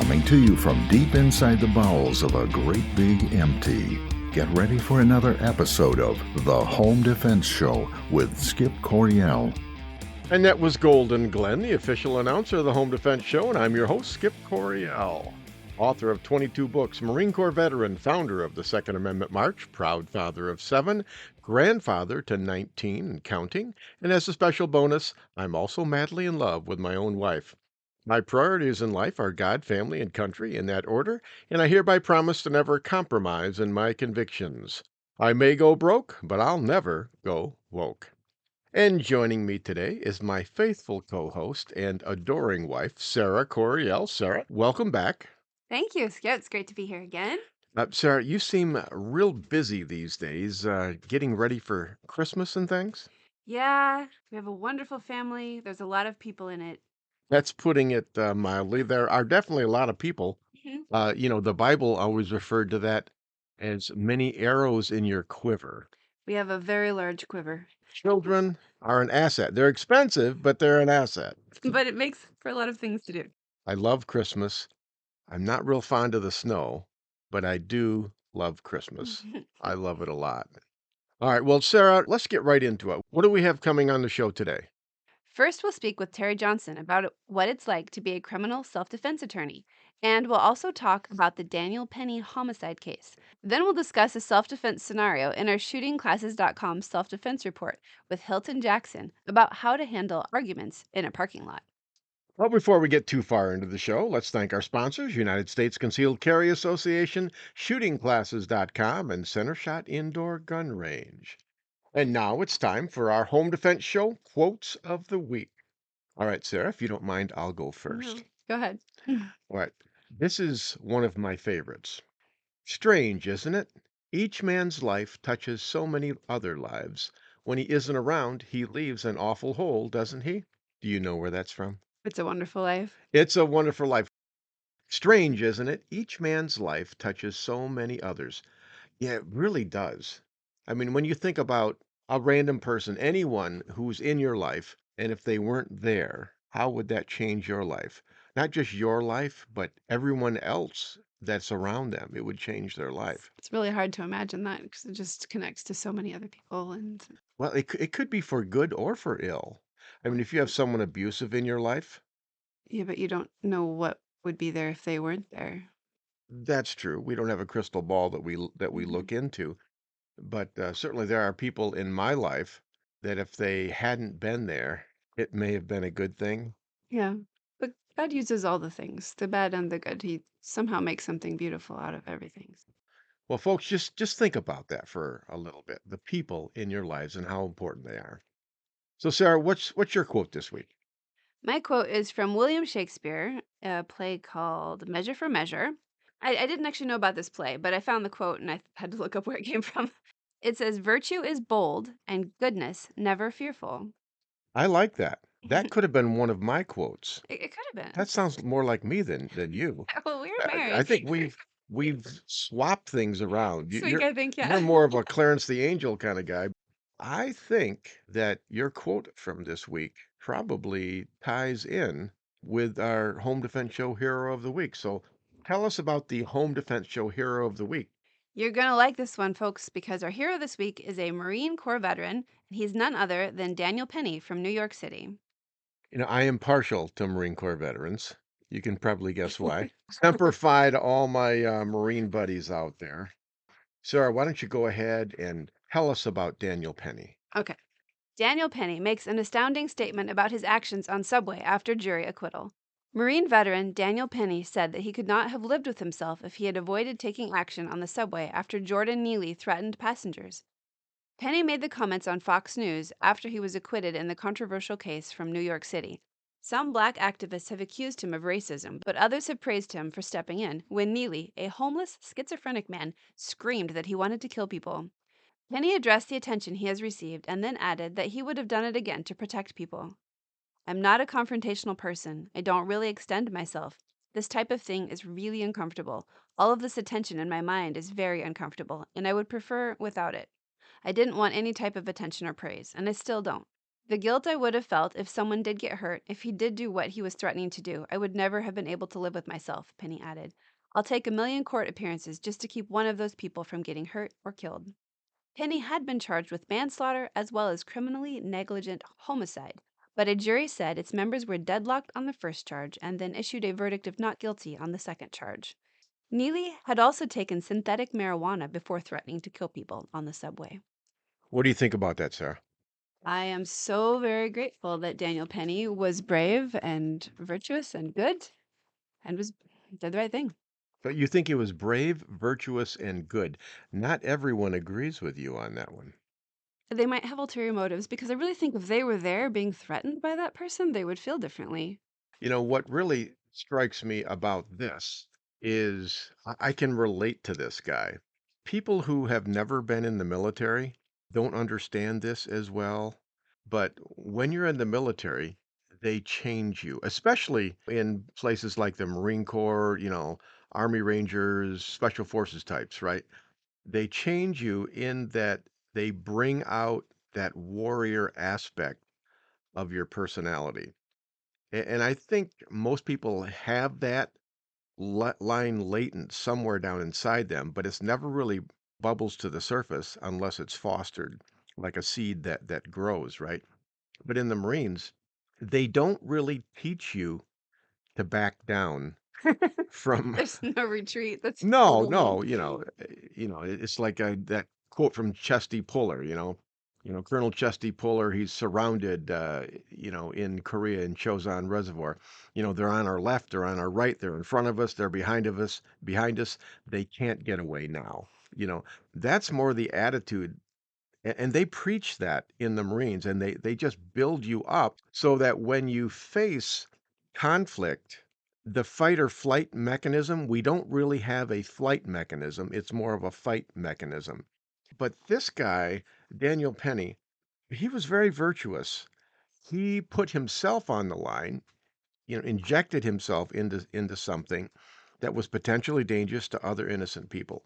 Coming to you from deep inside the bowels of a great big empty. Get ready for another episode of The Home Defense Show with Skip Coryell. And that was Golden Glenn, the official announcer of the Home Defense Show, and I'm your host, Skip Coryell. Author of 22 books, Marine Corps veteran, founder of the Second Amendment March, proud father of 7, grandfather to 19 and counting, and as a special bonus, I'm also madly in love with my own wife. My priorities in life are God, family, and country in that order, and I hereby promise to never compromise in my convictions. I may go broke, but I'll never go woke. And joining me today is my faithful co-host and adoring wife, Sarah Coryell. Sarah, welcome back. Thank you, Skip. It's great to be here again. Sarah, you seem real busy these days, getting ready for Christmas and things. Yeah, we have a wonderful family. There's a lot of people in it. That's putting it mildly. There are definitely a lot of people. Mhm. The Bible always referred to that as many arrows in your quiver. We have a very large quiver, Children are an asset. They're expensive, but they're an asset. but it makes for a lot of things to do. I love Christmas. I'm not real fond of the snow, but I do love Christmas. I love it a lot. All right, well, Sarah, let's get right into it. What do we have coming on the show today? First, we'll speak with Terry Johnson about what it's like to be a criminal self-defense attorney. And we'll also talk about the Daniel Penny homicide case. Then we'll discuss a self-defense scenario in our shootingclasses.com self-defense report with Hilton Jackson about how to handle arguments in a parking lot. Well, before we get too far into the show, let's thank our sponsors, United States Concealed Carry Association, shootingclasses.com, and Center Shot Indoor Gun Range. And now it's time for our Home Defense Show Quotes of the Week. All right, Sarah, if you don't mind, I'll go first. No, go ahead. All right, this is one of my favorites. Strange, isn't it? Each man's life touches so many other lives. When he isn't around, he leaves an awful hole, doesn't he? Do you know where that's from? It's a Wonderful Life. It's a Wonderful Life. Strange, isn't it? Each man's life touches so many others. Yeah, it really does. I mean, when you think about a random person, anyone who's in your life, and if they weren't there, how would that change your life? Not just your life, but everyone else that's around them. It would change their life. It's really hard to imagine that because it just connects to so many other people. And Well, it could be for good or for ill. I mean, if you have someone abusive in your life, yeah, but you don't know what would be there if they weren't there. that's true. We don't have a crystal ball that we Mhm. look into. But certainly there are people in my life that if they hadn't been there, it may have been a good thing. Yeah. But God uses all the things, the bad and the good. He somehow makes something beautiful out of everything. Well, folks, just think about that for a little bit. The people in your lives and how important they are. So, Sarah, what's your quote this week? My quote is from William Shakespeare, a play called Measure for Measure. I didn't actually know about this play, but I found the quote and I had to look up where it came from. It says, Virtue is bold and goodness never fearful. I like that. That could have been one of my quotes. It could have That been. sounds more like me than you. Well, we're I married. think we've swapped things around. This week, I think, You're yeah. more of a Clarence the Angel kind of guy. I think that your quote from this week probably ties in with our Home Defense Show Hero of the Week. So tell us about the Home Defense Show Hero of the Week. You're going to like this one, folks, because our hero this week is a Marine Corps veteran, and he's none other than Daniel Penny from New York City. I am partial to Marine Corps veterans. You can probably guess why. Semper Fi to all my Marine buddies out there. Sarah, why don't you go ahead and tell us about Daniel Penny? Okay. Daniel Penny makes an astounding statement about his actions on Subway after jury acquittal. Marine veteran Daniel Penny said that he could not have lived with himself if he had avoided taking action on the subway after Jordan Neely threatened passengers. Penny made the comments on Fox News after he was acquitted in the controversial case from New York City. Some black activists have accused him of racism, but others have praised him for stepping in when Neely, a homeless, schizophrenic man, screamed that he wanted to kill people. Penny addressed the attention he has received and then added that he would have done it again to protect people. I'm not a confrontational person. I don't really extend myself. This type of thing is really uncomfortable. All of this attention in my mind is very uncomfortable, and I would prefer without it. I didn't want any type of attention or praise, and I still don't. The guilt I would have felt if someone did get hurt, if he did do what he was threatening to do, I would never have been able to live with myself, Penny added. I'll take 1,000,000 court appearances just to keep one of those people from getting hurt or killed. Penny had been charged with manslaughter as well as criminally negligent homicide, but a jury said its members were deadlocked on the first charge and then issued a verdict of not guilty on the second charge. Neely had also taken synthetic marijuana before threatening to kill people on the subway. What do you think about that, Sarah? I am so very grateful that Daniel Penny was brave and virtuous and good and did the right thing. But you think he was brave, virtuous, and good. Not everyone agrees with you on that one. They might have ulterior motives because I really think if they were there being threatened by that person, they would feel differently. What really strikes me about this is I can relate to this guy. People who have never been in the military don't understand this as well. But when you're in the military, they change you, especially in places like the Marine Corps, Army Rangers, Special Forces types, right? They change you in that they bring out that warrior aspect of your personality. And I think most people have that lying latent somewhere down inside them, but it's never really bubbles to the surface unless it's fostered like a seed that grows, right? But in the Marines, they don't really teach you to back down from There's no retreat. That's no, total no, home. it's like that quote from Chesty Puller, Colonel Chesty Puller, he's surrounded, in Korea in Chosin Reservoir. They're on our left, they're on our right, they're in front of us, they're behind us. They can't get away now. That's more the attitude. And they preach that in the Marines, and they just build you up so that when you face conflict, the fight or flight mechanism, we don't really have a flight mechanism. It's more of a fight mechanism. But this guy, Daniel Penny, he was very virtuous. He put himself on the line, injected himself into something that was potentially dangerous to other innocent people.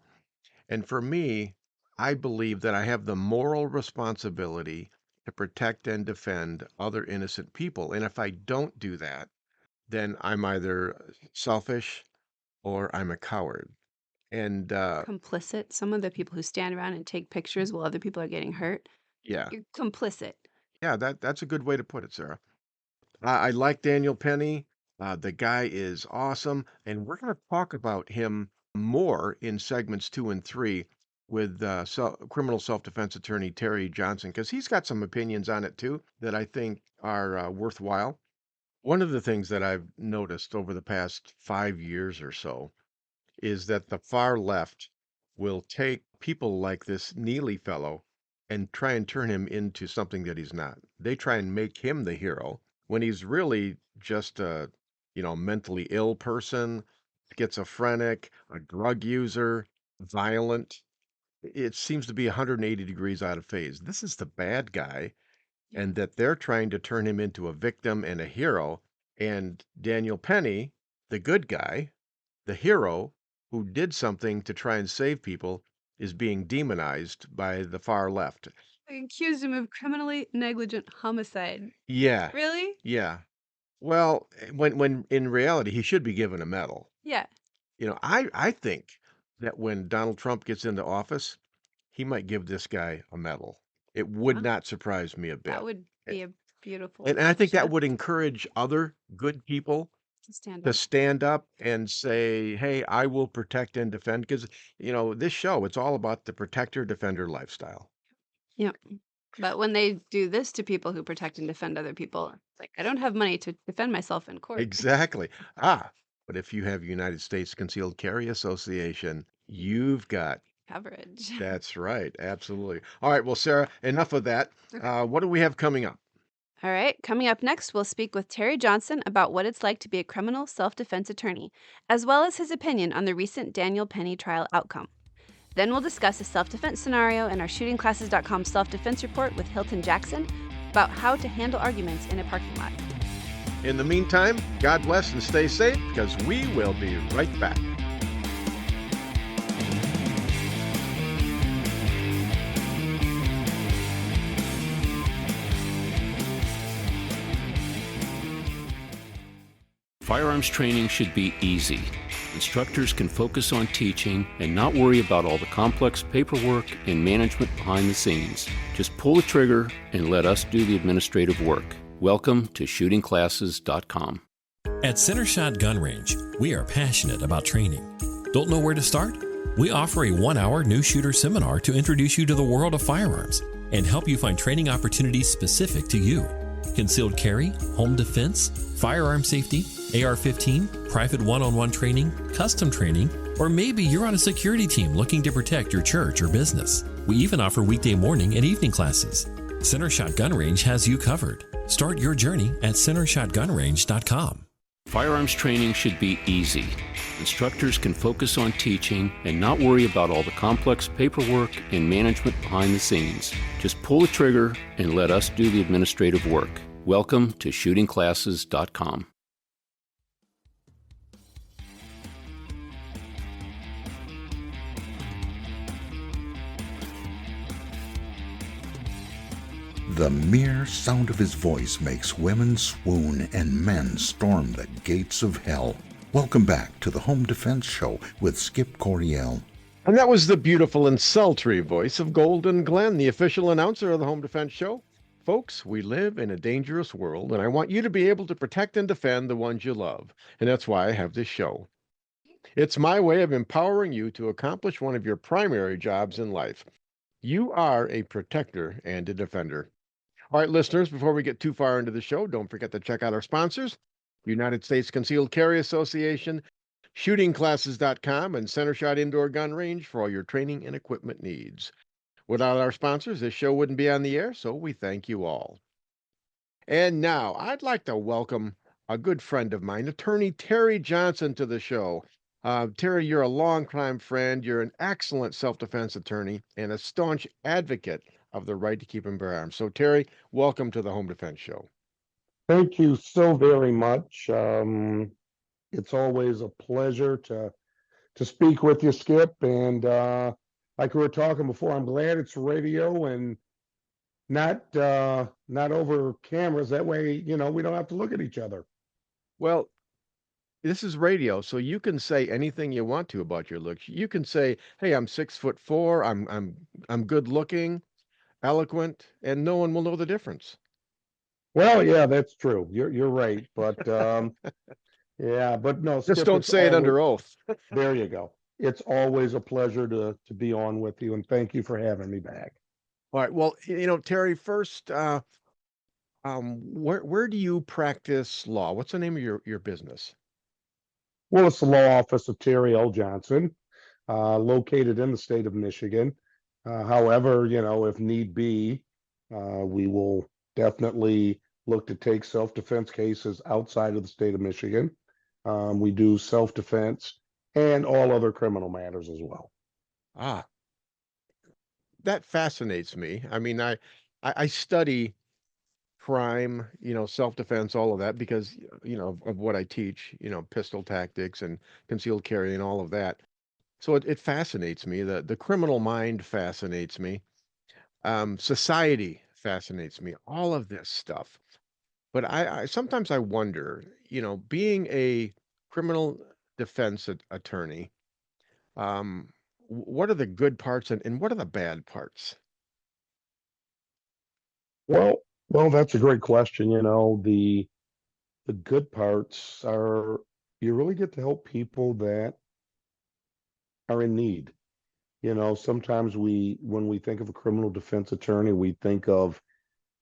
And for me, I believe that I have the moral responsibility to protect and defend other innocent people. And if I don't do that, then I'm either selfish or I'm a coward. And Complicit. Some of the people who stand around and take pictures while other people are getting hurt, yeah, you're complicit. yeah, that's a good way to put it, Sarah. I like Daniel Penny. The guy is awesome, and we're going to talk about him more in segments 2 and 3 with criminal self-defense attorney Terry Johnson, because he's got some opinions on it too that I think are worthwhile. One of the things that I've noticed over the past 5 years or so is that the far left will take people like this Neely fellow and try and turn him into something that he's not. They try and make him the hero when he's really just a, mentally ill person, schizophrenic, a drug user, violent. It seems to be 180 degrees out of phase. This is the bad guy, Yeah. and that they're trying to turn him into a victim and a hero. And Daniel Penny, the good guy, the hero who did something to try and save people, is being demonized by the far left. They accused him of criminally negligent homicide. Yeah, Really? yeah. Well, when in reality he should be given a medal. Yeah. I think that when Donald Trump gets into office, he might give this guy a medal. It would Huh? not surprise me a That bit. would A- be a beautiful And I think that gesture would encourage other good people to stand to up. stand up and say, "Hey, I will protect and defend." Because this show, it's all about the protector defender lifestyle. Yep. But when they do this to people who protect and defend other people, it's like, I don't have money to defend myself in court. Exactly. But if you have United States Concealed Carry Association, you've got. Coverage. That's right. Absolutely. All right. Well, Sarah, enough of that. Okay. What do we have coming up? All right. Coming up next, we'll speak with Terry Johnson about what it's like to be a criminal self defense attorney, as well as his opinion on the recent Daniel Penny trial outcome. Then we'll discuss a self defense scenario in our shootingclasses.com self defense report with Hilton Jackson about how to handle arguments in a parking lot. In the meantime, God bless and stay safe because we will be right back. Firearms training should be easy. Instructors can focus on teaching and not worry about all the complex paperwork and management behind the scenes. Just pull the trigger and let us do the administrative work. Welcome to shootingclasses.com. At Center Shot Gun Range, we are passionate about training. Don't know where to start? We offer a 1-hour new shooter seminar to introduce you to the world of firearms and help you find training opportunities specific to you. Concealed carry, home defense, firearm safety, AR-15, private one-on-one training, custom training, or maybe you're on a security team looking to protect your church or business. We even offer weekday morning and evening classes. Center Shot Gun Range has you covered. Start your journey at centershotgunrange.com. Firearms training should be easy. Instructors can focus on teaching and not worry about all the complex paperwork and management behind the scenes. Just pull the trigger and let us do the administrative work. Welcome to shootingclasses.com. The mere sound of his voice makes women swoon and men storm the gates of hell. Welcome back to the Home Defense Show with Skip Coryell. And that was the beautiful and sultry voice of Golden Glenn, the official announcer of the Home Defense Show. Folks, we live in a dangerous world, and I want you to be able to protect and defend the ones you love. And that's why I have this show. It's my way of empowering you to accomplish one of your primary jobs in life. You are a protector and a defender. All right, listeners, before we get too far into the show, don't forget to check out our sponsors, United States Concealed Carry Association, shootingclasses.com, and Center Shot Indoor Gun Range for all your training and equipment needs. Without our sponsors, this show wouldn't be on the air, so we thank you all. And now, I'd like to welcome a good friend of mine, Attorney Terry Johnson, to the show. Terry, you're a longtime friend. You're an excellent self-defense attorney and a staunch advocate of the right to keep and bear arms. So, Terry, welcome to the Home Defense Show. Thank you so very much. It's always a pleasure to speak with you, Skip. And like we were talking before, I'm glad it's radio and not over cameras. That way, we don't have to look at each other. Well, this is radio, so you can say anything you want to about your looks. You can say, "Hey, I'm 6'4". I'm good looking, eloquent, and no one will know the difference." Well, yeah, that's true. You're right, but yeah, but no, Just Skip, don't it's say it under always, oath. there you go. It's always a pleasure to be on with you, and thank you for having me back. All right. Well, Terry, first, where do you practice law? What's the name of your business? Well, it's the law office of Terry L. Johnson, located in the state of Michigan. However, if need be, we will definitely look to take self-defense cases outside of the state of Michigan. We do self-defense and all other criminal matters as well. Ah, that fascinates me. I mean, I study crime, self-defense, all of that because, of what I teach, pistol tactics and concealed carry and all of that. So it fascinates me. The criminal mind fascinates me. Society fascinates me. All of this stuff. But I sometimes I wonder, being a criminal defense attorney, what are the good parts and what are the bad parts? Well, that's a great question. The good parts are you really get to help people that are in need. Sometimes when we think of a criminal defense attorney, we think of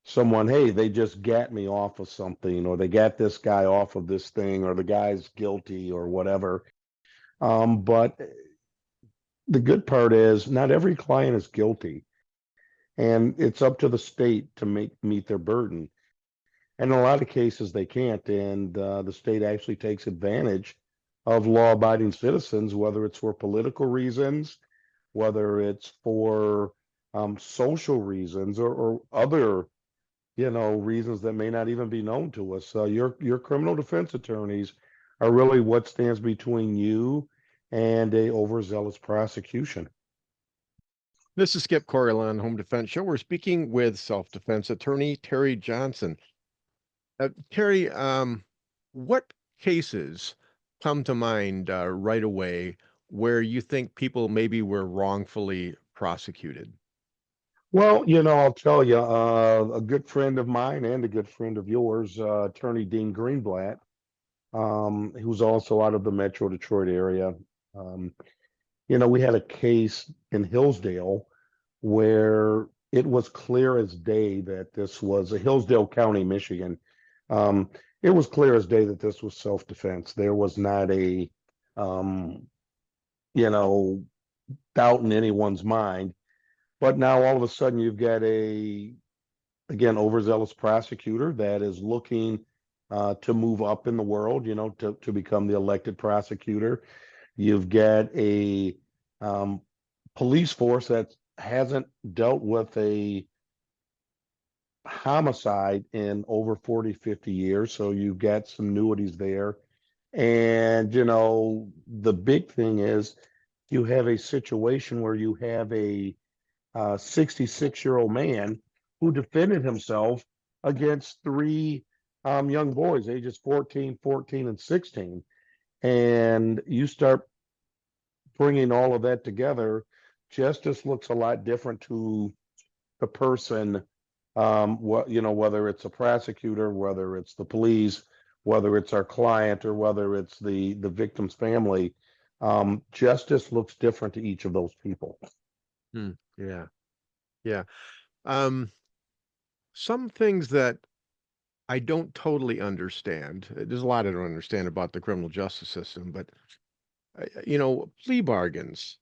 someone, hey, they just gat me off of something, or they got this guy off of this thing, or the guy's guilty or whatever. But the good part is not every client is guilty, and it's up to the state to meet their burden. And in a lot of cases, they can't, and the state actually takes advantage of law-abiding citizens, whether it's for political reasons, whether it's for social reasons, or other reasons that may not even be known to us. Your criminal defense attorneys are really what stands between you and a overzealous prosecution. This is Skip Coryell on Home Defense Show. We're speaking with self-defense attorney Terry Johnson. Terry, what cases come to mind right away where you think people maybe were wrongfully prosecuted? Well, I'll tell you, a good friend of mine and a good friend of yours, Attorney Dean Greenblatt, who's also out of the Metro Detroit area. Um, we had a case in Hillsdale where it was clear as day that this was a Hillsdale County, Michigan. Um, it was clear as day that this was self-defense. There was not a, um, you know, doubt in anyone's mind. But now all of a sudden you've got again, overzealous prosecutor that is looking to move up in the world, to become the elected prosecutor. You've got a police force that hasn't dealt with a homicide in over 40, 50 years. So you've got some nuances there. And, the big thing is you have a situation where you have a 66-year-old man who defended himself against three young boys, ages 14, 14, and 16. And you start bringing all of that together, justice looks a lot different to the person, whether it's a prosecutor, whether it's the police, whether it's our client, or whether it's the victim's family. Justice looks different to each of those people. Yeah. Yeah. Some things that I don't totally understand. There's a lot I don't understand about the criminal justice system, but plea bargains.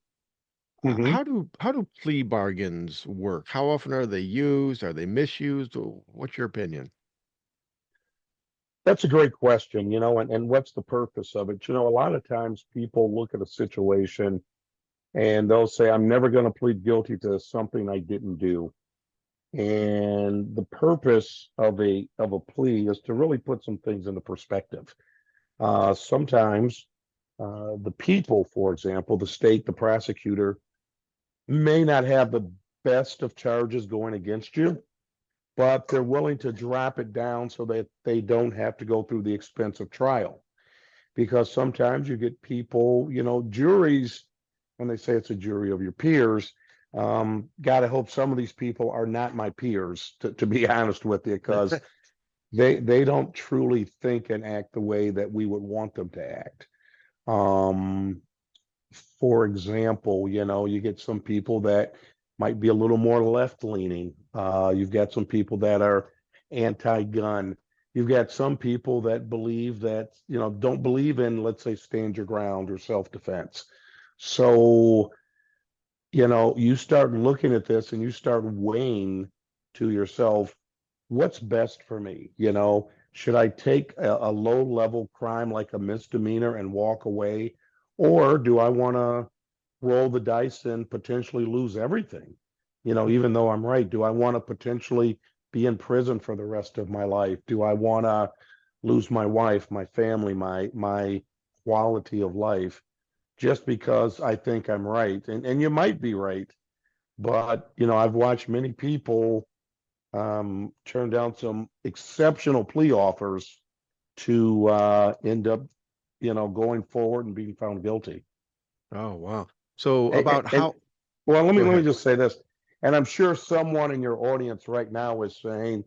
Mhm. How do plea bargains work? How often are they used? Are they misused? What's your opinion? That's a great question, and what's the purpose of it? A lot of times people look at a situation and they'll say, I'm never going to plead guilty to something I didn't do. And the purpose of a plea is to really put some things into perspective. Sometimes the people, for example, the state, the prosecutor, may not have the best of charges going against you, but they're willing to drop it down so that they don't have to go through the expense of trial. Because sometimes you get people, juries, when they say it's a jury of your peers, got to hope some of these people are not my peers, to be honest with you, because they don't truly think and act the way that we would want them to act. For example, you get some people that might be a little more left leaning. You've got some people that are anti-gun. You've got some people that believe that, don't believe in, let's say, stand your ground or self-defense. So, you start looking at this and you start weighing to yourself, what's best for me? Should I take a low-level crime like a misdemeanor and walk away? Or do I want to roll the dice and potentially lose everything? Even though I'm right, do I want to potentially be in prison for the rest of my life? Do I want to lose my wife, my family, my quality of life just because I think I'm right? And you might be right, but I've watched many people turn down some exceptional plea offers to end up, going forward and being found guilty. Oh, wow. So And, about how, well, let go me ahead. just say this, and I'm sure someone in your audience right now is saying,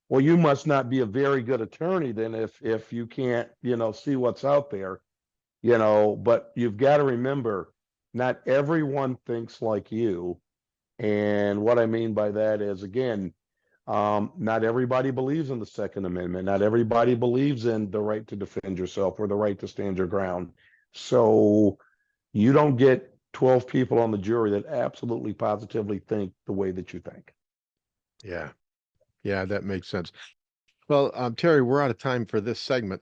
well, you must not be a very good attorney then if you can't, see what's out there, but you've got to remember, not everyone thinks like you. And what I mean by that is, again, not everybody believes in the Second Amendment. Not everybody believes in the right to defend yourself or the right to stand your ground. So you don't get 12 people on the jury that absolutely positively think the way that you think. Yeah. Yeah, that makes sense. Well, Terry, we're out of time for this segment.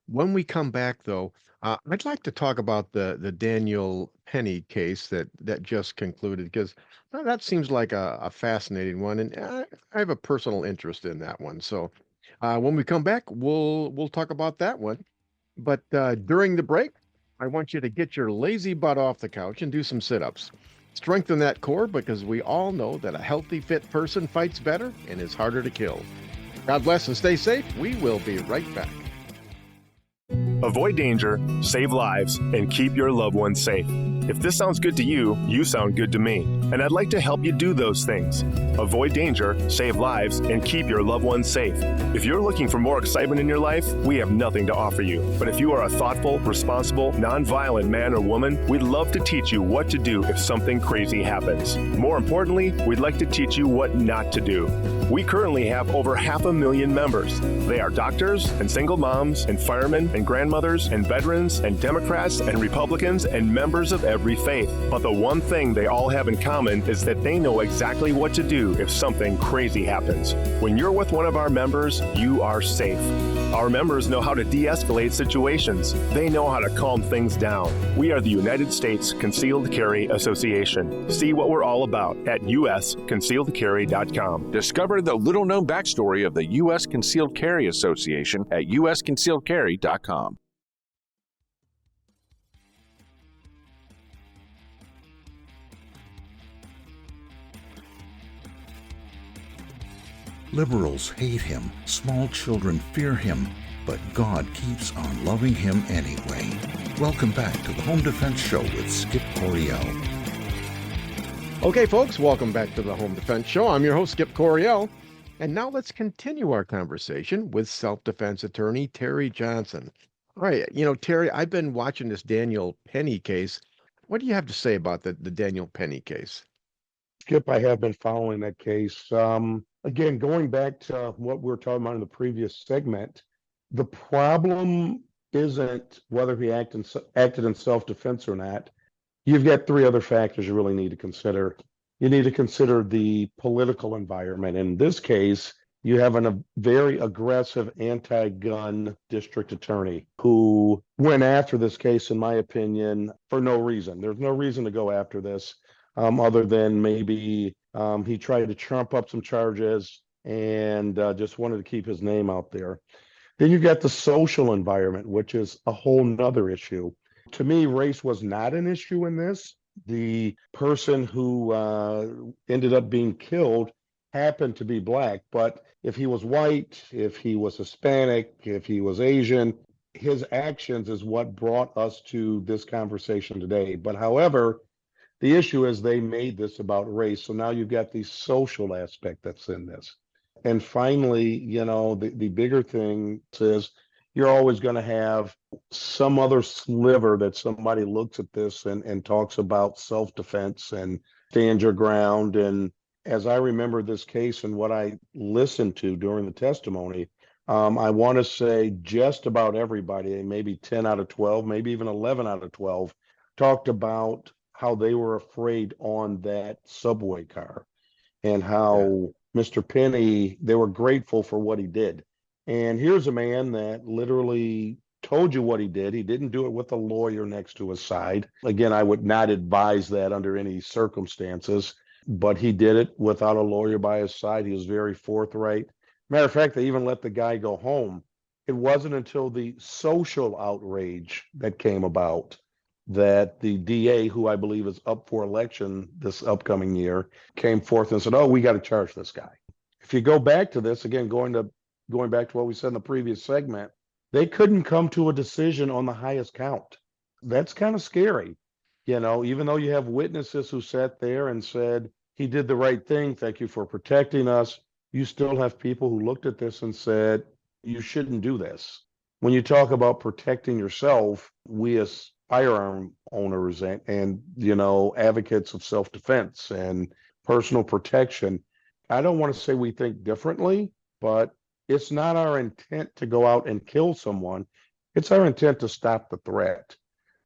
When we come back, though, I'd like to talk about the Daniel Penny case that just concluded, because that seems like a fascinating one, and I have a personal interest in that one. So when we come back, we'll talk about that one. But during the break, I want you to get your lazy butt off the couch and do some sit-ups. Strengthen that core, because we all know that a healthy, fit person fights better and is harder to kill. God bless and stay safe. We will be right back. Avoid danger, save lives, and keep your loved ones safe. If this sounds good to you, you sound good to me. And I'd like to help you do those things. Avoid danger, save lives, and keep your loved ones safe. If you're looking for more excitement in your life, we have nothing to offer you. But if you are a thoughtful, responsible, nonviolent man or woman, we'd love to teach you what to do if something crazy happens. More importantly, we'd like to teach you what not to do. We currently have over 500,000 members. They are doctors and single moms and firemen and grandmothers and veterans and Democrats and Republicans and members of every faith. But the one thing they all have in common is that they know exactly what to do if something crazy happens. When you're with one of our members, you are safe. Our members know how to de-escalate situations. They know how to calm things down. We are the United States Concealed Carry Association. See what we're all about at usconcealedcarry.com. Discover the little-known backstory of the U.S. Concealed Carry Association at usconcealedcarry.com. Liberals hate him, small children fear him, but God keeps on loving him anyway. Welcome back to the Home Defense Show with Skip Coryell. Okay, folks, welcome back to the Home Defense Show. I'm your host, Skip Coryell. And now let's continue our conversation with self-defense attorney Terry Johnson. All right, Terry, I've been watching this Daniel Penny case. What do you have to say about the Daniel Penny case? Skip, I have been following that case. Again, going back to what we were talking about in the previous segment, the problem isn't whether he acted in self-defense or not. You've got three other factors you really need to consider. You need to consider the political environment. In this case, you have a very aggressive anti-gun district attorney who went after this case, in my opinion, for no reason. There's no reason to go after this other than maybe he tried to trump up some charges and just wanted to keep his name out there. Then you've got the social environment, which is a whole nother issue. To me, race was not an issue in this. The person who ended up being killed happened to be black, but if he was white, if he was Hispanic, if he was Asian, his actions is what brought us to this conversation today. But however, the issue is they made this about race. So now you've got the social aspect that's in this. And finally, the bigger thing is you're always going to have some other sliver that somebody looks at this and talks about self-defense and stand your ground. And as I remember this case and what I listened to during the testimony, I want to say just about everybody, maybe 10 out of 12, maybe even 11 out of 12, talked about how they were afraid on that subway car and how Mr. Penny, they were grateful for what he did. And here's a man that literally told you what he did. He didn't do it with a lawyer next to his side. Again, I would not advise that under any circumstances, but he did it without a lawyer by his side. He was very forthright. Matter of fact, they even let the guy go home. It wasn't until the social outrage that came about that the DA, who I believe is up for election this upcoming year, came forth and said, oh, we got to charge this guy. If you go back to this, again, going back to what we said in the previous segment, they couldn't come to a decision on the highest count. That's kind of scary. Even though you have witnesses who sat there and said, he did the right thing, thank you for protecting us, you still have people who looked at this and said, you shouldn't do this. When you talk about protecting yourself, we as firearm owners and advocates of self-defense and personal protection, I don't want to say we think differently, but it's not our intent to go out and kill someone. It's our intent to stop the threat.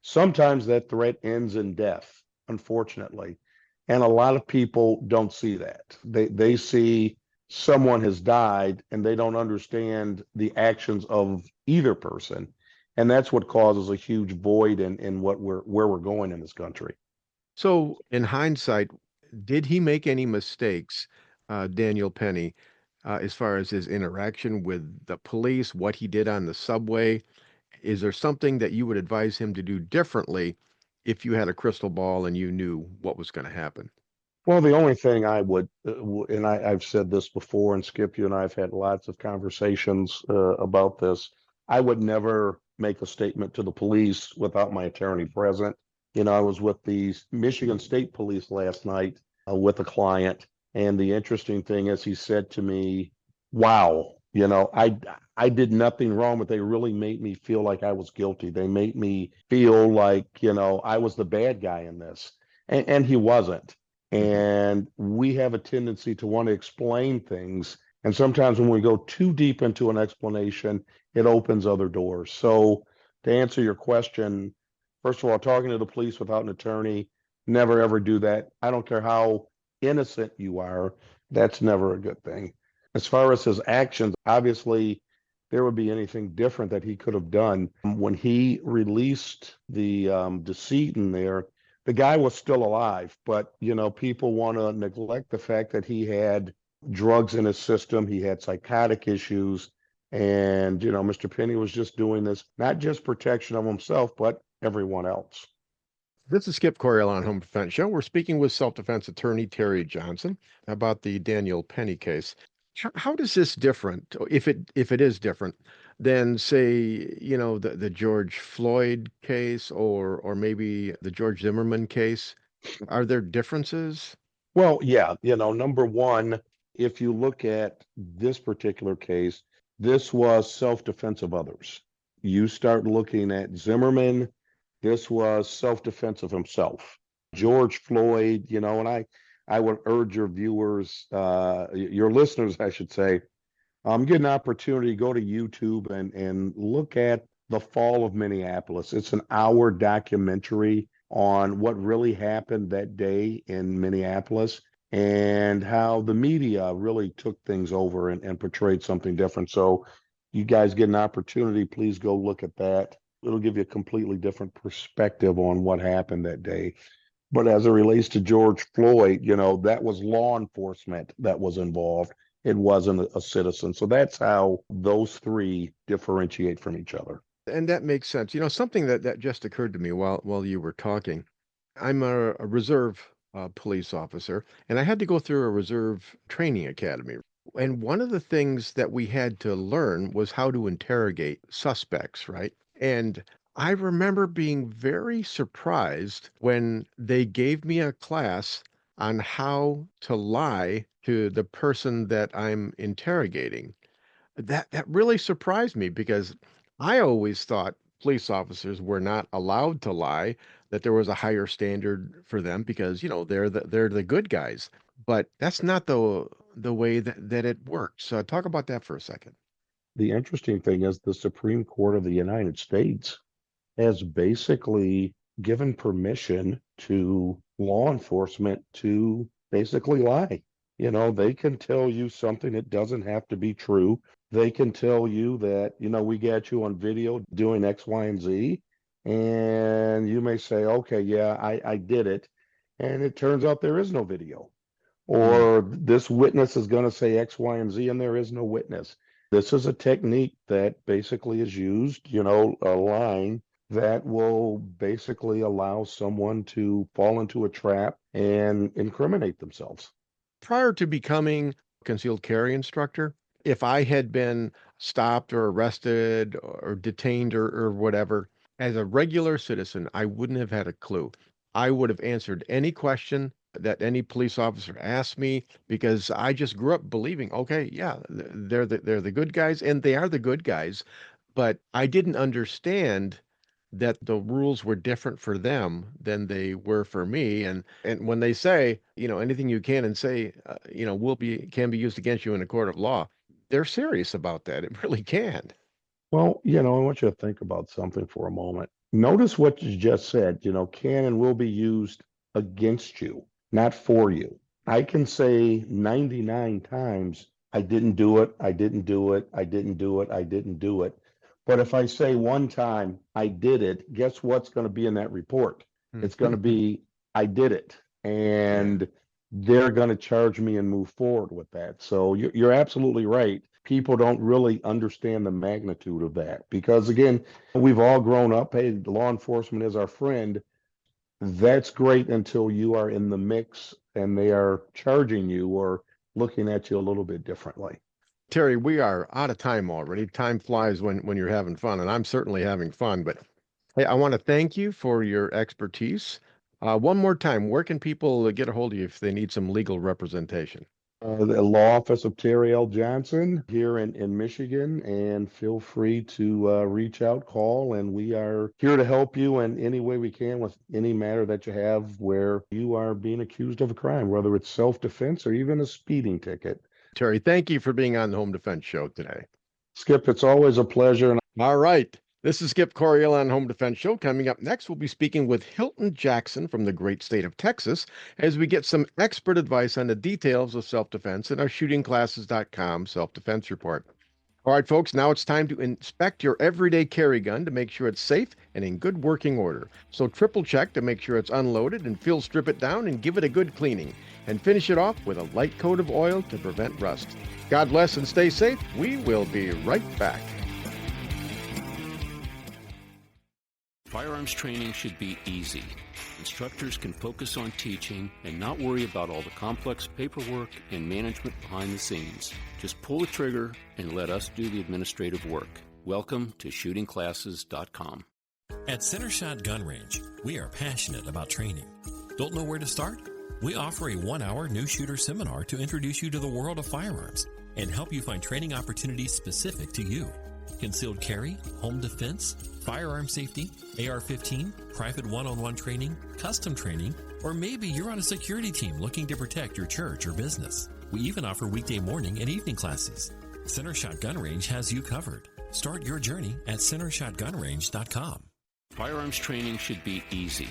Sometimes that threat ends in death, unfortunately. And a lot of people don't see that. They see someone has died and they don't understand the actions of either person. And that's what causes a huge void in where we're going in this country. So in hindsight, did he make any mistakes, Daniel Penny, as far as his interaction with the police, what he did on the subway? Is there something that you would advise him to do differently if you had a crystal ball and you knew what was going to happen? Well, the only thing I would, and I've said this before, and Skip, you and I have had lots of conversations about this, I would never make a statement to the police without my attorney present. I was with the Michigan State Police last night with a client, and the interesting thing is he said to me, wow, I did nothing wrong, but they really made me feel like I was guilty. They made me feel like, I was the bad guy in this. And he wasn't. And we have a tendency to want to explain things. And sometimes when we go too deep into an explanation, it opens other doors. So to answer your question, first of all, talking to the police without an attorney, never ever do that. I don't care how innocent you are, that's never a good thing. As far as his actions, obviously, there would be anything different that he could have done. When he released the decedent there, the guy was still alive, but people want to neglect the fact that he had drugs in his system, he had psychotic issues, and Mr. Penny was just doing this, not just protection of himself, but everyone else. This is Skip Coryell on Home Defense Show. We're speaking with self-defense attorney Terry Johnson about the Daniel Penny case. How does this different, if it is different, than say, the George Floyd case or maybe the George Zimmerman case? Are there differences? Well, yeah, number one, if you look at this particular case, this was self-defense of others. You start looking at Zimmerman, this was self-defense of himself. George Floyd, and I would urge your viewers, your listeners, I should say, get an opportunity, go to YouTube and look at The Fall of Minneapolis. It's an hour documentary on what really happened that day in Minneapolis and how the media really took things over and portrayed something different. So you guys get an opportunity, please go look at that. It'll give you a completely different perspective on what happened that day. But as it relates to George Floyd, that was law enforcement that was involved. It wasn't a citizen. So that's how those three differentiate from each other. And that makes sense. Something that just occurred to me while you were talking. I'm a reserve police officer, and I had to go through a reserve training academy. And one of the things that we had to learn was how to interrogate suspects, right? And I remember being very surprised when they gave me a class on how to lie to the person that I'm interrogating. That really surprised me because I always thought police officers were not allowed to lie, that there was a higher standard for them because, they're the good guys. But that's not the way that it works. Talk about that for a second. The interesting thing is the Supreme Court of the United States has basically given permission to law enforcement to basically lie. They can tell you something that doesn't have to be true. They can tell you that, we got you on video doing X, Y, and Z. And you may say, okay, yeah, I did it. And it turns out there is no video. Or this witness is going to say X, Y, and Z, and there is no witness. This is a technique that basically is used, a line that will basically allow someone to fall into a trap and incriminate themselves. Prior to becoming a concealed carry instructor, if I had been stopped or arrested or detained or whatever, as a regular citizen, I wouldn't have had a clue. I would have answered any question that any police officer asked me because I just grew up believing, okay, yeah, they're the good guys, and they are the good guys, but I didn't understand that the rules were different for them than they were for me. And when they say, anything you can and say, can be used against you in a court of law, they're serious about that. It really can. Well, I want you to think about something for a moment. Notice what you just said, can and will be used against you, not for you. I can say 99 times, I didn't do it, I didn't do it, I didn't do it, I didn't do it. But if I say one time, I did it, guess what's going to be in that report? It's going to be, I did it. And they're going to charge me and move forward with that. So you're absolutely right. People don't really understand the magnitude of that because, again, we've all grown up. Hey, law enforcement is our friend. That's great until you are in the mix and they are charging you or looking at you a little bit differently. Terry, we are out of time already. Time flies when you're having fun, and I'm certainly having fun. But hey, I want to thank you for your expertise. One more time, where can people get a hold of you if they need some legal representation? The law office of Terry L. Johnson here in Michigan, and feel free to reach out, call, and we are here to help you in any way we can with any matter that you have where you are being accused of a crime, whether it's self-defense or even a speeding ticket. Terry, thank you for being on the Home Defense Show today. Skip, it's always a pleasure. All right. This is Skip Coriel on Home Defense Show. Coming up next, we'll be speaking with Hilton Jackson from the great state of Texas as we get some expert advice on the details of self-defense in our shootingclasses.com self-defense report. All right, folks, now it's time to inspect your everyday carry gun to make sure it's safe and in good working order. So triple check to make sure it's unloaded and fill strip it down and give it a good cleaning. And finish it off with a light coat of oil to prevent rust. God bless and stay safe. We will be right back. Firearms training should be easy. Instructors can focus on teaching and not worry about all the complex paperwork and management behind the scenes. Just pull the trigger and let us do the administrative work. Welcome to shootingclasses.com. At Center Shot Gun Range, we are passionate about training. Don't know where to start? We offer a 1-hour new shooter seminar to introduce you to the world of firearms and help you find training opportunities specific to you. Concealed carry, home defense, firearm safety, AR-15, private one-on-one training, custom training, or maybe you're on a security team looking to protect your church or business. We even offer weekday morning and evening classes. Center Shot Gun Range has you covered. Start your journey at centershotgunrange.com. Firearms training should be easy.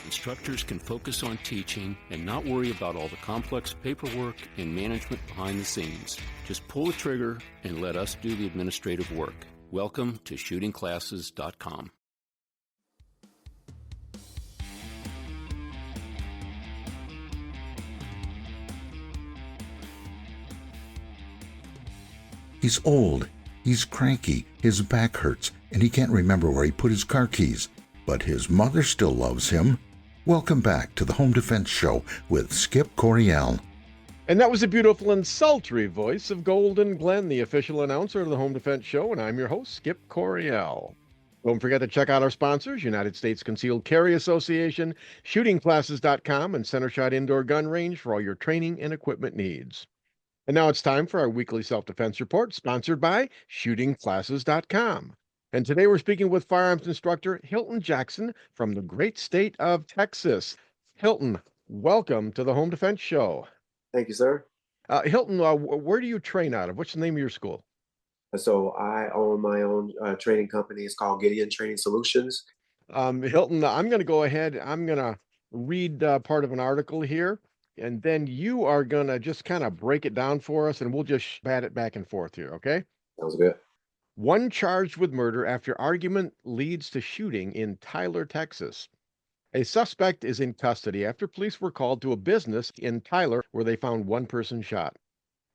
Instructors can focus on teaching and not worry about all the complex paperwork and management behind the scenes. Just pull the trigger and let us do the administrative work. Welcome to shootingclasses.com. He's old, he's cranky, his back hurts, and he can't remember where he put his car keys. But his mother still loves him. Welcome back to the Home Defense Show with Skip Coriel. And that was the beautiful and sultry voice of Golden Glenn, the official announcer of the Home Defense Show, and I'm your host, Skip Coriel. Don't forget to check out our sponsors, United States Concealed Carry Association, shootingclasses.com, and Center Shot Indoor Gun Range for all your training and equipment needs. And now it's time for our weekly self-defense report, sponsored by shootingclasses.com. And today we're speaking with firearms instructor Hilton Jackson from the great state of Texas. Hilton, welcome to the Home Defense Show. Thank you, sir. Hilton, where do you train out of? What's the name of your school? So I own my own training company. It's called Gideon Training Solutions. Hilton, I'm going to go ahead. I'm going to read part of an article here, and then you are going to just kind of break it down for us, and we'll just bat it back and forth here, okay? Sounds good. One charged with murder after argument leads to shooting in Tyler, Texas. A suspect is in custody after police were called to a business in Tyler where they found one person shot.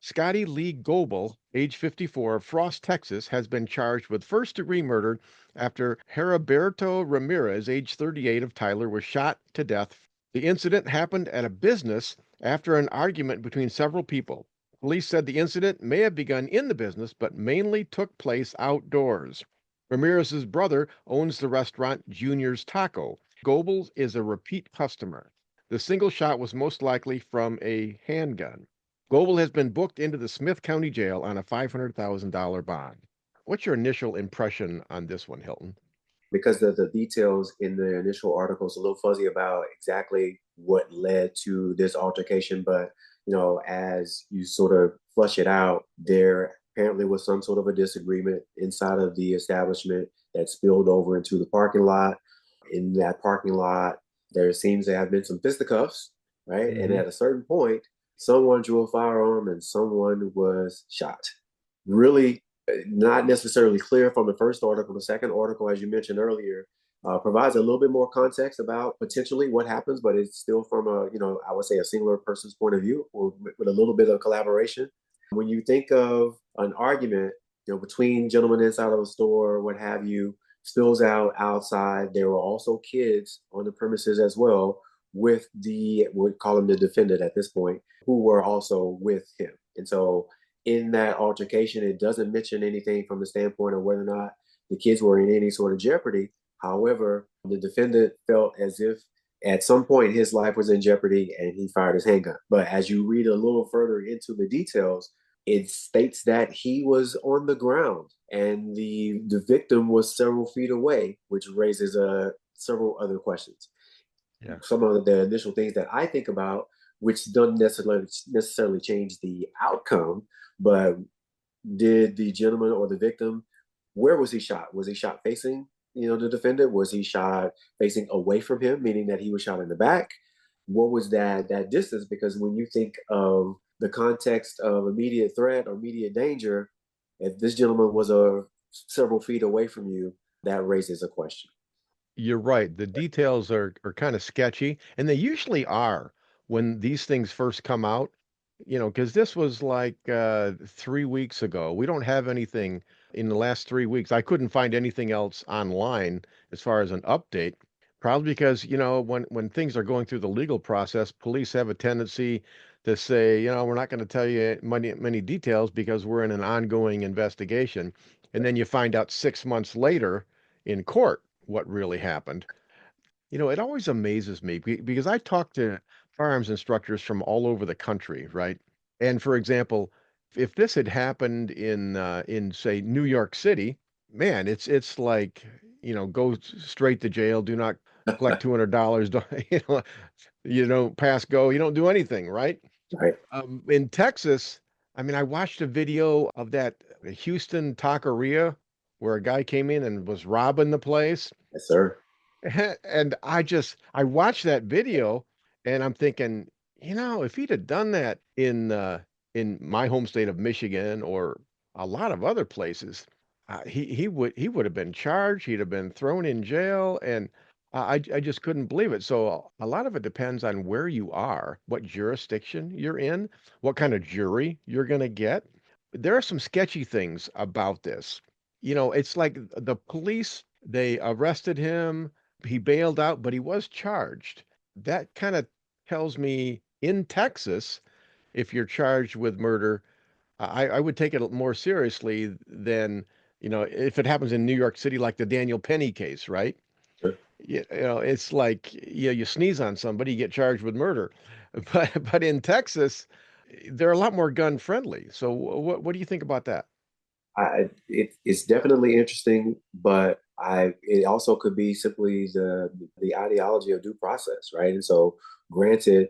Scotty Lee Goebel, age 54, of Frost, Texas, has been charged with first-degree murder after Heriberto Ramirez, age 38, of Tyler, was shot to death. The incident happened at a business after an argument between several people. Police said the incident may have begun in the business, but mainly took place outdoors. Ramirez's brother owns the restaurant Junior's Taco. Goebel is a repeat customer. The single shot was most likely from a handgun. Goebel has been booked into the Smith County Jail on a $500,000 bond. What's your initial impression on this one, Hilton? Because the details in the initial article is a little fuzzy about exactly what led to this altercation, but as you sort of flush it out, there apparently was some sort of a disagreement inside of the establishment that spilled over into the parking lot. In that parking lot, there seems to have been some fisticuffs, right? Mm-hmm. And at a certain point, someone drew a firearm and someone was shot. Really not necessarily clear from the first article. The second article, as you mentioned earlier, provides a little bit more context about potentially what happens, but it's still from I would say a singular person's point of view, or with a little bit of collaboration. When you think of an argument, between gentlemen inside of a store, what have you, spills out outside. There were also kids on the premises as well with we'd call him the defendant at this point, who were also with him. And so in that altercation, it doesn't mention anything from the standpoint of whether or not the kids were in any sort of jeopardy. However, the defendant felt as if at some point his life was in jeopardy and he fired his handgun. But as you read a little further into the details, it states that he was on the ground and the victim was several feet away, which raises several other questions. Yeah. Some of the initial things that I think about, which don't necessarily change the outcome, but did the gentleman or the victim, where was he shot? Was he shot facing, the defendant? Was he shot facing away from him, meaning that he was shot in the back? What was that distance? Because when you think of the context of immediate threat or immediate danger, if this gentleman was several feet away from you, that raises a question. You're right. The details are kind of sketchy, and they usually are when these things first come out, because this was like 3 weeks ago. We don't have anything in the last 3 weeks. I couldn't find anything else online as far as an update, probably because, when things are going through the legal process, police have a tendency to say, we're not going to tell you many details because we're in an ongoing investigation. And then you find out 6 months later in court what really happened. It always amazes me because I talk to firearms instructors from all over the country, right? And for example, if this had happened in say New York City, man, it's like, go straight to jail, do not collect $200, don't, you don't pass go, you don't do anything, right? Right. In Texas, I mean, I watched a video of that Houston taqueria where a guy came in and was robbing the place. Yes, sir. And I watched that video and I'm thinking, if he'd have done that in my home state of Michigan or a lot of other places, he would have been charged, he'd have been thrown in jail, and I just couldn't believe it. So a lot of it depends on where you are, what jurisdiction you're in, what kind of jury you're going to get. There are some sketchy things about this. It's like the police, they arrested him, he bailed out, but he was charged. That kind of tells me in Texas, if you're charged with murder, I would take it more seriously than, if it happens in New York City, like the Daniel Penny case, right? Sure. It's like, you sneeze on somebody, you get charged with murder. But in Texas, they're a lot more gun friendly. So what do you think about that? It's definitely interesting, but it also could be simply the ideology of due process, right? And so, granted,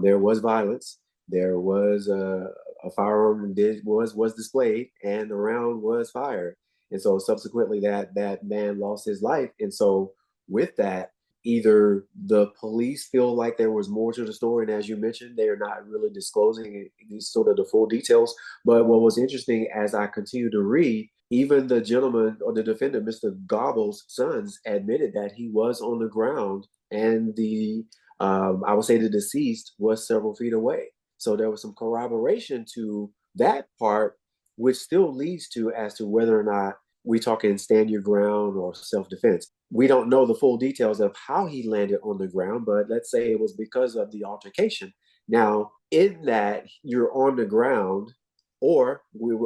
there was violence, there was a firearm was displayed, and the round was fired, and so subsequently that man lost his life, and so with that, either the police feel like there was more to the story, and as you mentioned, they are not really disclosing these sort of the full details. But what was interesting as I continued to read, even the gentleman or the defendant, Mr. Gobble's sons, admitted that he was on the ground and I would say the deceased was several feet away. So there was some corroboration to that part, which still leads to as to whether or not we talking stand your ground or self-defense. We don't know the full details of how he landed on the ground, but let's say it was because of the altercation. Now, in that you're on the ground, or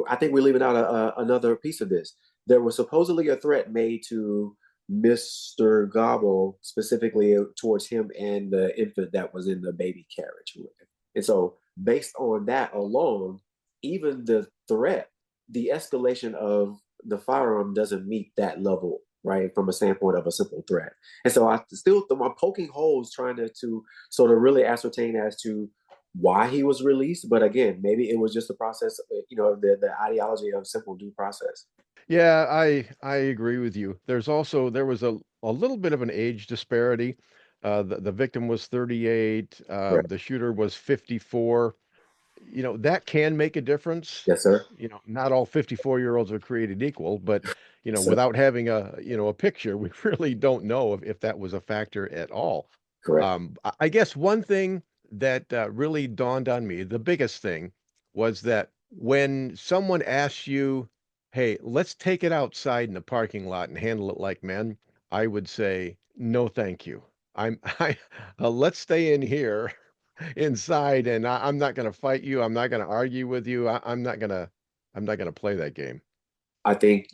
I think we're leaving out another piece of this. There was supposedly a threat made to Mr. Gobble, specifically towards him and the infant that was in the baby carriage. And so, based on that alone, even the threat, the escalation of the firearm doesn't meet that level, right? From a standpoint of a simple threat. And so I'm poking holes trying to sort of really ascertain as to why he was released. But again, maybe it was just a process, the ideology of simple due process. Yeah, I agree with you. There was a little bit of an age disparity. The victim was 38, Correct. the shooter was 54. That can make a difference. Yes, sir. Not all 54-year-olds are created equal, but Yes, sir. without having a picture, we really don't know if that was a factor at all. Correct. I guess one thing that really dawned on me, the biggest thing, was that when someone asks you, "Hey, let's take it outside in the parking lot and handle it like men," I would say, "No, thank you. I'm, let's stay in here inside, and I'm not going to fight you. I'm not going to argue with you. I'm not going to play that game. I think,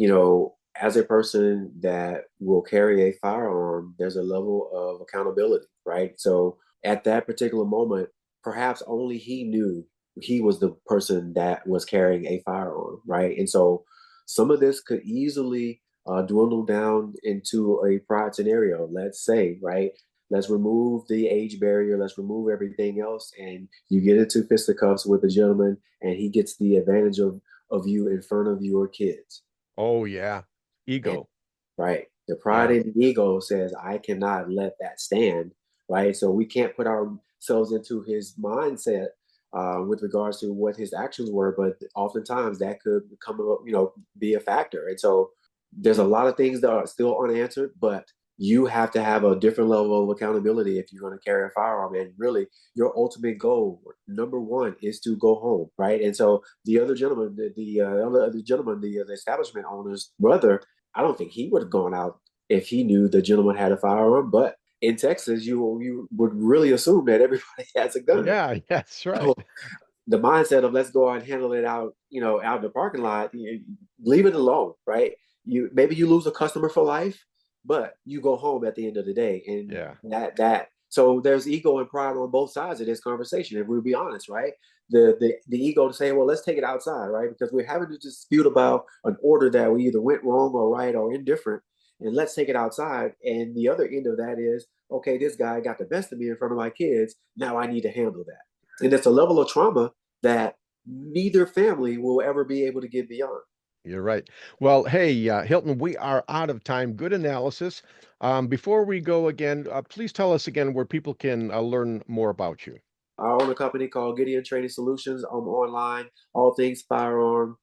as a person that will carry a firearm, there's a level of accountability, right? So at that particular moment, perhaps only he knew he was the person that was carrying a firearm, right? And so some of this could easily dwindle down into a pride scenario. Let's say, right? Let's remove the age barrier. Let's remove everything else, and you get into fisticuffs with the gentleman, and he gets the advantage of you in front of your kids. Oh yeah, ego. And, right. The pride and the ego says, I cannot let that stand. Right. So we can't put ourselves into his mindset with regards to what his actions were, but oftentimes that could be a factor. And so there's a lot of things that are still unanswered, but you have to have a different level of accountability if you're going to carry a firearm. And really, your ultimate goal, number one, is to go home, right? And so the other gentleman, the establishment owner's brother, I don't think he would have gone out if he knew the gentleman had a firearm. But in Texas, you would really assume that everybody has a gun. Yeah, that's right. So the mindset of let's go out and handle it out, out in the parking lot, leave it alone, right? Maybe you lose a customer for life, but you go home at the end of the day. And so there's ego and pride on both sides of this conversation, if we'll be honest, right? The ego to say, well, let's take it outside, right? Because we're having a dispute about an order that we either went wrong or right or indifferent, and let's take it outside. And the other end of that is, okay, this guy got the best of me in front of my kids. Now I need to handle that. And it's a level of trauma that neither family will ever be able to get beyond. You're right. Well, hey, Hilton, we are out of time. Good analysis. Before we go again, please tell us again where people can learn more about you. I own a company called Gideon Training Solutions. I'm online, all things firearm.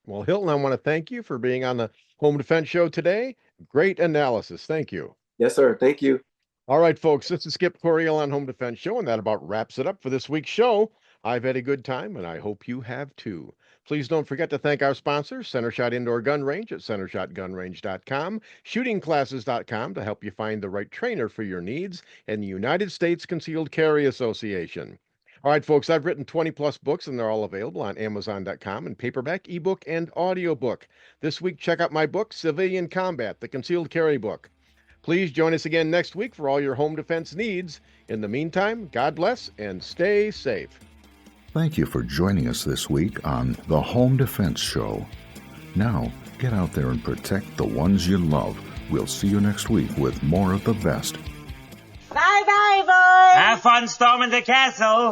Well, Hilton, I want to thank you for being on the Home Defense Show today. Great analysis. Thank you. Yes, sir. Thank you. All right, folks, this is Skip Coriel on Home Defense Show, and that about wraps it up for this week's show. I've had a good time, and I hope you have too. Please don't forget to thank our sponsors, Center Shot Indoor Gun Range at centershotgunrange.com, shootingclasses.com to help you find the right trainer for your needs, and the United States Concealed Carry Association. All right, folks, I've written 20-plus books, and they're all available on Amazon.com in paperback, ebook, and audiobook. This week, check out my book, Civilian Combat, the Concealed Carry Book. Please join us again next week for all your home defense needs. In the meantime, God bless and stay safe. Thank you for joining us this week on the Home Defense Show. Now, get out there and protect the ones you love. We'll see you next week with more of the best. Bye-bye, boys! Have fun storming the castle!